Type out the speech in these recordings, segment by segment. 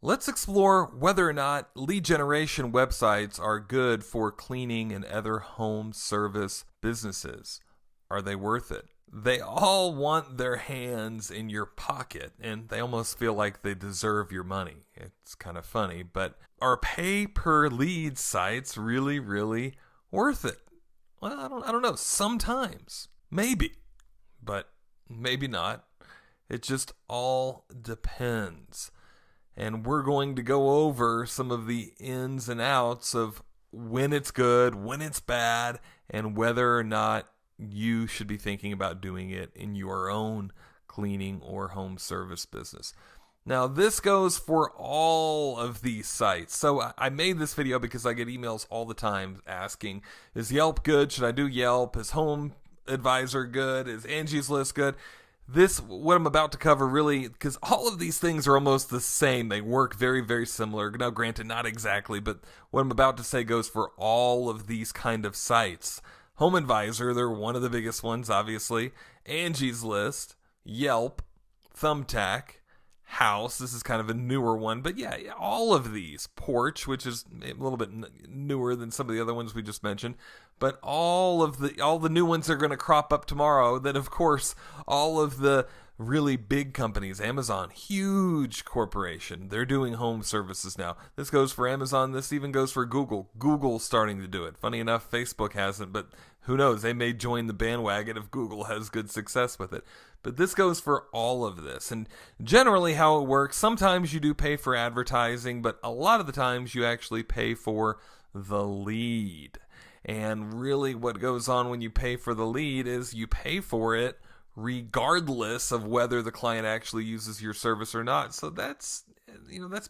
Let's explore whether or not lead generation websites are good for cleaning and other home service businesses. Are they worth it? They all want their hands in your pocket, and they almost feel like they deserve your money. It's kind of funny, but are pay-per-lead sites really worth it? Well, I don't know. Sometimes. Maybe. But maybe not. It just all depends. And we're going to go over some of the ins and outs of when it's good, when it's bad, and whether or not you should be thinking about doing it in your own cleaning or home service business. Now, this goes for all of these sites. So I made this video because I get emails all the time asking, is Yelp good? Should I do Yelp? Is Homeadvisor good? Is Angie's List good? What I'm about to cover really, because all of these things are almost the same. They work very similar. Now, granted, not exactly, but what I'm about to say goes for all of these kind of sites. Homeadvisor, they're one of the biggest ones, obviously. Angie's List, Yelp, Thumbtack, House. This is kind of a newer one, but yeah, all of these. Porch, which is a little bit newer than some of the other ones we just mentioned, but all the new ones are going to crop up tomorrow. Then, of course, all of the really big companies, Amazon, huge corporation, they're doing home services now. This goes for Amazon. This even goes for Google. Google's starting to do it. Funny enough, Facebook hasn't, but who knows? They may join the bandwagon if Google has good success with it. But this goes for all of this. And generally how it works, sometimes you do pay for advertising, but a lot of the times you actually pay for the lead. And really what goes on when you pay for the lead is you pay for it regardless of whether the client actually uses your service or not. So that's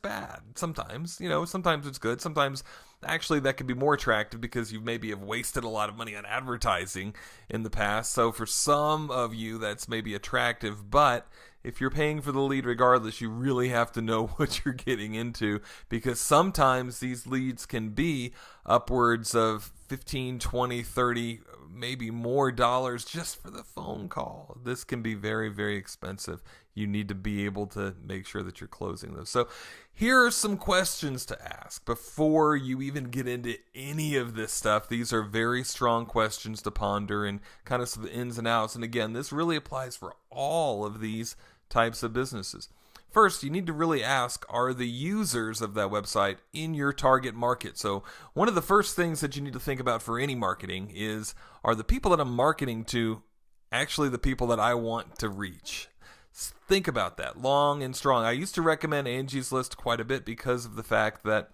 bad. Sometimes it's good. Sometimes actually that could be more attractive because you maybe have wasted a lot of money on advertising in the past. So for some of you, that's maybe attractive, but if you're paying for the lead regardless, you really have to know what you're getting into, because sometimes these leads can be upwards of 15, 20, 30, maybe more dollars just for the phone call. This can be very expensive. You need to be able to make sure that you're closing those. So here are some questions to ask before you even get into any of this stuff. These are very strong questions to ponder and kind of some ins and outs. And again, this really applies for all of these types of businesses. First, you need to really ask, are the users of that website in your target market? So one of the first things that you need to think about for any marketing is, are the people that I'm marketing to actually the people that I want to reach? Think about that long and strong. I used to recommend Angie's List quite a bit because of the fact that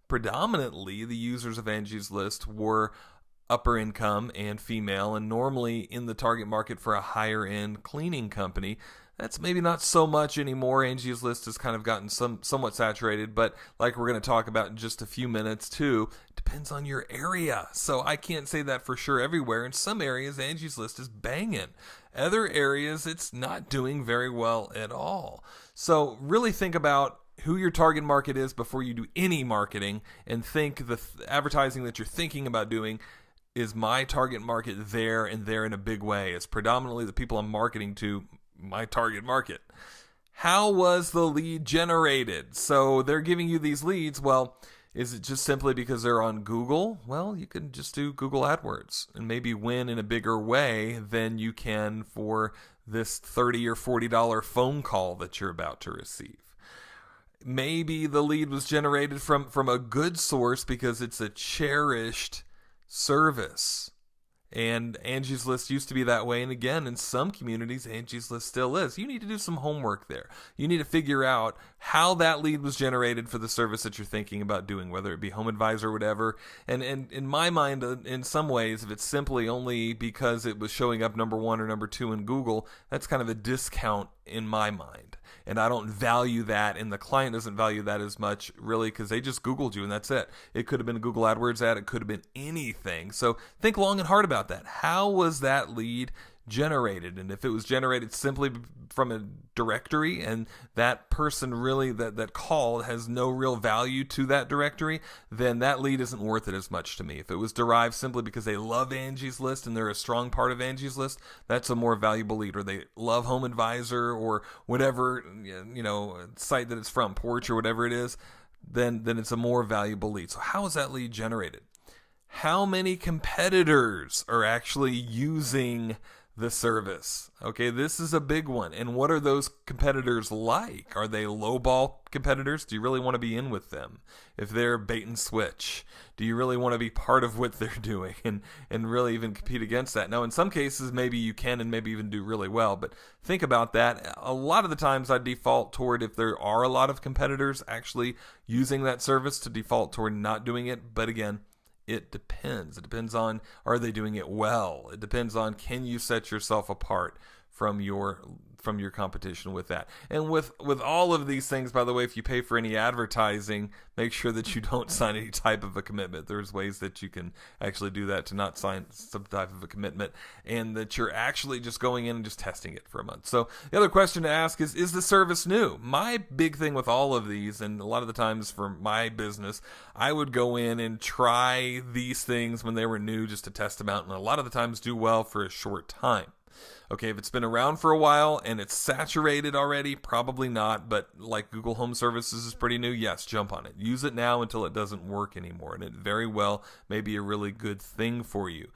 predominantly the users of Angie's List were upper income and female, and normally in the target market for a higher end cleaning company. That's maybe not so much anymore. Angie's List has kind of gotten somewhat saturated, but like we're going to talk about in just a few minutes too, depends on your area. So I can't say that for sure everywhere. In some areas, Angie's List is banging. Other areas, it's not doing very well at all. So really think about who your target market is before you do any marketing, and think the advertising that you're thinking about doing, is my target market there and there in a big way? It's predominantly the people I'm marketing to, my target market. How was the lead generated? So they're giving you these leads. Well, is it just simply because they're on Google? Well, you can just do Google AdWords and maybe win in a bigger way than you can for this $30 or $40 phone call that you're about to receive. Maybe the lead was generated from a good source because it's a cherished service. And Angie's List used to be that way. And again, in some communities, Angie's List still is. You need to do some homework there. You need to figure out how that lead was generated for the service that you're thinking about doing, whether it be Homeadvisor or whatever. And in my mind, in some ways, if it's simply only because it was showing up number 1 or number 2 in Google, that's kind of a discount in my mind. And I don't value that, and the client doesn't value that as much, really, because they just Googled you, and that's it. It could have been a Google AdWords ad. It could have been anything. So think long and hard about that. How was that lead generated. And if it was generated simply from a directory and that person really that called has no real value to that directory, then that lead isn't worth it as much to me. If it was derived simply because they love Angie's List and they're a strong part of Angie's List, that's a more valuable lead. Or they love Homeadvisor or whatever, site that it's from, Porch or whatever it is, then it's a more valuable lead. So how is that lead generated? How many competitors are actually using the service? Okay, this is a big one. And what are those competitors like? Are they lowball competitors? Do you really want to be in with them? If they're bait and switch, do you really want to be part of what they're doing and really even compete against that? Now, in some cases, maybe you can and maybe even do really well, but think about that. A lot of the times I default toward, if there are a lot of competitors actually using that service, to default toward not doing it. But again, it depends. It depends on, are they doing it well? It depends on, can you set yourself apart from your competition with that? And with all of these things, by the way, if you pay for any advertising, make sure that you don't sign any type of a commitment. There's ways that you can actually do that, to not sign some type of a commitment, and that you're actually just going in and just testing it for a month. So the other question to ask is the service new? My big thing with all of these, and a lot of the times for my business, I would go in and try these things when they were new just to test them out, and a lot of the times do well for a short time. Okay, if it's been around for a while and it's saturated already, probably not. But like Google Home Services is pretty new, yes, jump on it. Use it now until it doesn't work anymore, and it very well may be a really good thing for you.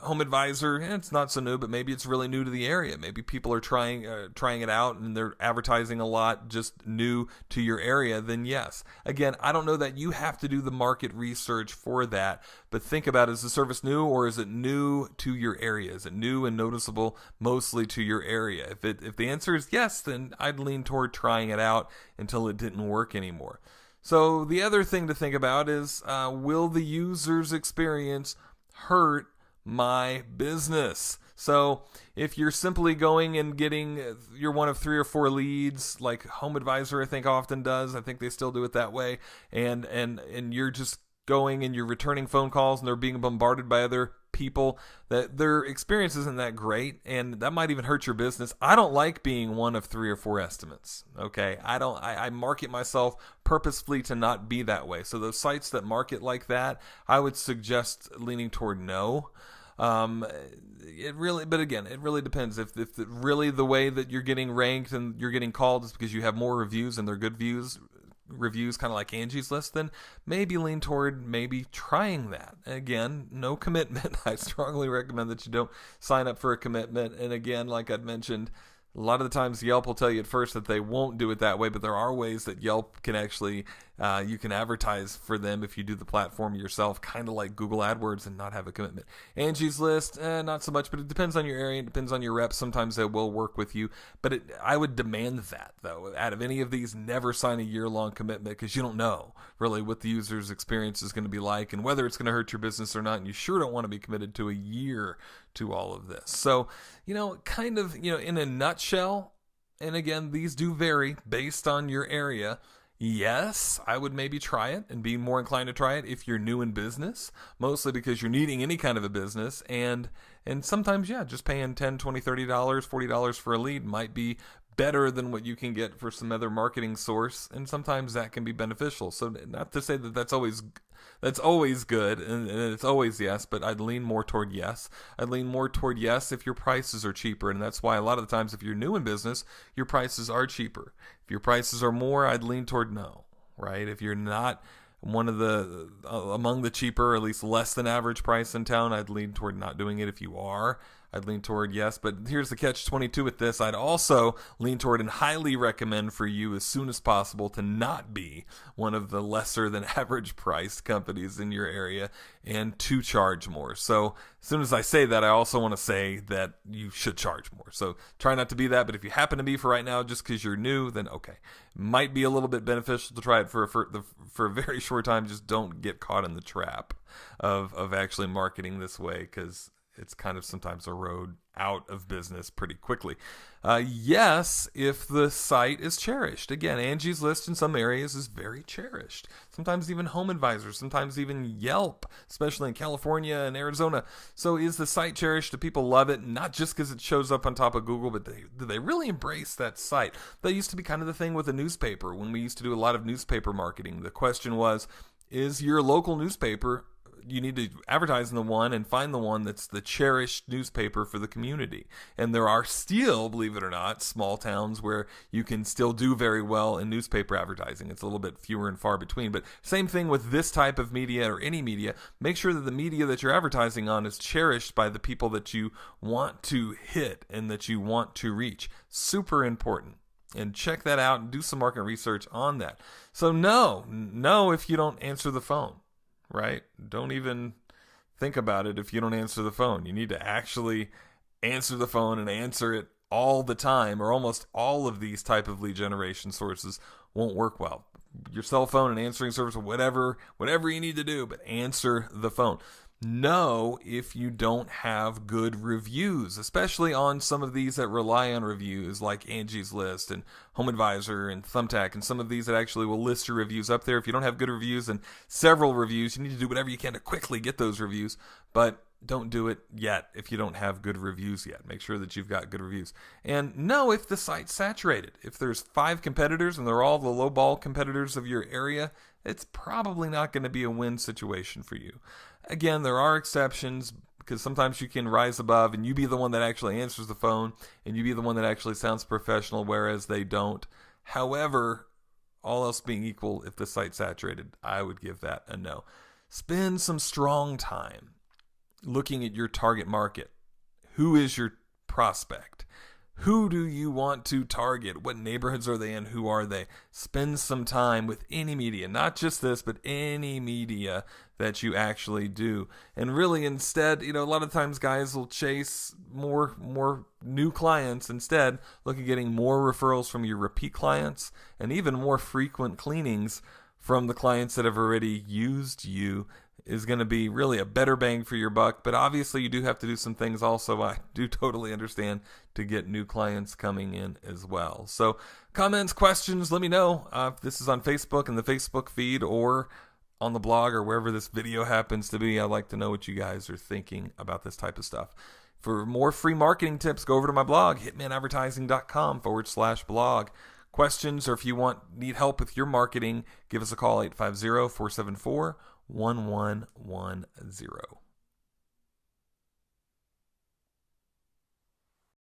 Homeadvisor, it's not so new, but maybe it's really new to the area. Maybe people are trying it out and they're advertising a lot, just new to your area. Then yes, again, I don't know that you have to do the market research for that, but think about, is the service new, or is it new to your area? Is it new and noticeable mostly to your area? If the answer is yes, then I'd lean toward trying it out until it didn't work anymore. So the other thing to think about is, will the user's experience hurt my business? So if you're simply going and getting, you're one of 3 or 4 leads, like Homeadvisor I think often does, I think they still do it that way, and you're just going and you're returning phone calls and they're being bombarded by other people, that their experience isn't that great, and that might even hurt your business. I don't like being one of 3 or 4 estimates. Okay, I market myself purposefully to not be that way. So those sites that market like that, I would suggest leaning toward no. It really depends. If really the way that you're getting ranked and you're getting called is because you have more reviews and they're good reviews, kind of like Angie's List, then maybe lean toward maybe trying that. Again, no commitment. I strongly recommend that you don't sign up for a commitment. And again, like I'd mentioned, a lot of the times Yelp will tell you at first that they won't do it that way, but there are ways that Yelp can actually, you can advertise for them if you do the platform yourself, kind of like Google AdWords, and not have a commitment. Angie's List, not so much, but it depends on your area, it depends on your reps. Sometimes they will work with you, but I would demand that, though. Out of any of these, never sign a year-long commitment, because you don't know really what the user's experience is going to be like and whether it's going to hurt your business or not, and you sure don't want to be committed to a year to all of this. So, in a nutshell, and again, these do vary based on your area. Yes, I would maybe try it and be more inclined to try it if you're new in business, mostly because you're needing any kind of a business. And sometimes, just paying $10, $20, $30, $40 for a lead might be better than what you can get for some other marketing source. And sometimes that can be beneficial. So not to say that that's always good and it's always yes, but I'd lean more toward yes. I'd lean more toward yes if your prices are cheaper, and that's why a lot of the times if you're new in business, your prices are cheaper. If your prices are more, I'd lean toward no, right? If you're not one of the among the cheaper, or at least less than average price in town, I'd lean toward not doing it. If you are, I'd lean toward yes. But here's the catch-22 with this. I'd also lean toward and highly recommend for you as soon as possible to not be one of the lesser than average priced companies in your area and to charge more. So as soon as I say that, I also want to say that you should charge more. So try not to be that, but if you happen to be for right now, just because you're new, then okay. Might be a little bit beneficial to try it for a very short time. Just don't get caught in the trap of actually marketing this way, because it's kind of sometimes a road out of business pretty quickly. Yes, if the site is cherished. Again, Angie's List in some areas is very cherished. Sometimes even Homeadvisor, sometimes even Yelp, especially in California and Arizona. So is the site cherished? Do people love it? Not just because it shows up on top of Google, but do they really embrace that site? That used to be kind of the thing with a newspaper. When we used to do a lot of newspaper marketing, the question was, is your local newspaper, you need to advertise in the one and find the one that's the cherished newspaper for the community. And there are still, believe it or not, small towns where you can still do very well in newspaper advertising. It's a little bit fewer and far between. But same thing with this type of media or any media. Make sure that the media that you're advertising on is cherished by the people that you want to hit and that you want to reach. Super important. And check that out and do some market research on that. So no if you don't answer the phone. Right? Don't even think about it if you don't answer the phone. You need to actually answer the phone and answer it all the time, or almost all of these type of lead generation sources won't work well. Your cell phone and answering service, whatever you need to do, but answer the phone. No, if you don't have good reviews, especially on some of these that rely on reviews like Angie's List and Homeadvisor and Thumbtack and some of these that actually will list your reviews up there. If you don't have good reviews and several reviews, you need to do whatever you can to quickly get those reviews, but don't do it yet if you don't have good reviews yet. Make sure that you've got good reviews. And no, if the site's saturated. If there's 5 competitors and they're all the low-ball competitors of your area, it's probably not going to be a win situation for you. Again, there are exceptions because sometimes you can rise above and you be the one that actually answers the phone and you be the one that actually sounds professional, whereas they don't. However, all else being equal, if the site's saturated, I would give that a no. Spend some strong time looking at your target market. Who is your prospect? Who do you want to target? What neighborhoods are they in? Who are they? Spend some time with any media, not just this, but any media that you actually do. And really instead, a lot of times guys will chase more new clients instead. Look at getting more referrals from your repeat clients and even more frequent cleanings from the clients that have already used you is going to be really a better bang for your buck. But obviously you do have to do some things also, I do totally understand, to get new clients coming in as well. So comments, questions, let me know if this is on Facebook and the Facebook feed or on the blog or wherever this video happens to be. I'd like to know what you guys are thinking about this type of stuff. For more free marketing tips, go over to my blog, hitmanadvertising.com/blog. Questions, or if you need help with your marketing, give us a call, 850-474-1110.